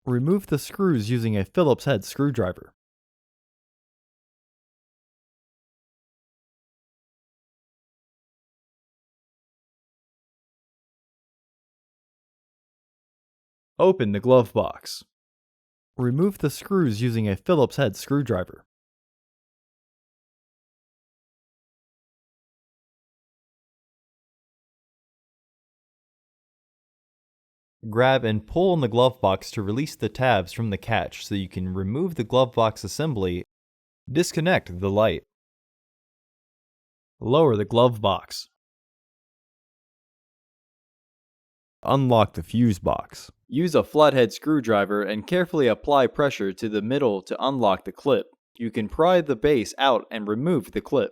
Remove the screws using a Phillips head screwdriver. Open the glove box. Remove the screws using a Phillips head screwdriver. Grab and pull on the glove box to release the tabs from the catch so you can remove the glove box assembly. Disconnect the light. Lower the glove box. Unlock the fuse box. Use a flathead screwdriver and carefully apply pressure to the middle to unlock the clip. You can pry the base out and remove the clip.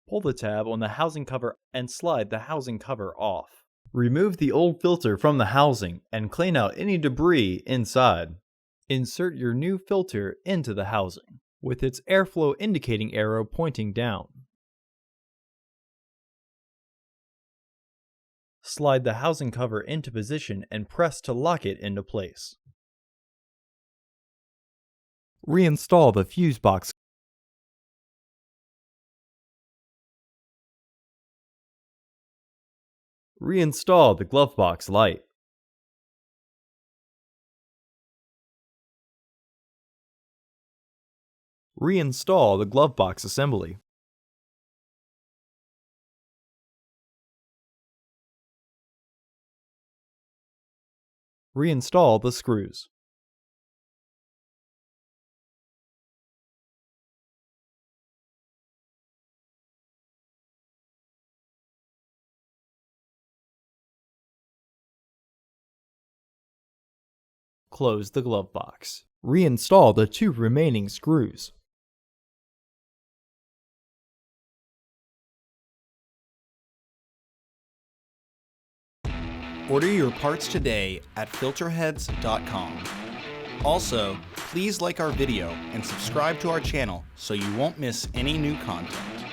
Pull the tab on the housing cover and slide the housing cover off. Remove the old filter from the housing and clean out any debris inside. Insert your new filter into the housing, with its airflow indicating arrow pointing down. Slide the housing cover into position and press to lock it into place. Reinstall the fuse box. Reinstall the glove box light. Reinstall the glove box assembly. Reinstall the screws. Close the glove box. Reinstall the 2 remaining screws. Order your parts today at filterheads.com. Also, please like our video and subscribe to our channel so you won't miss any new content.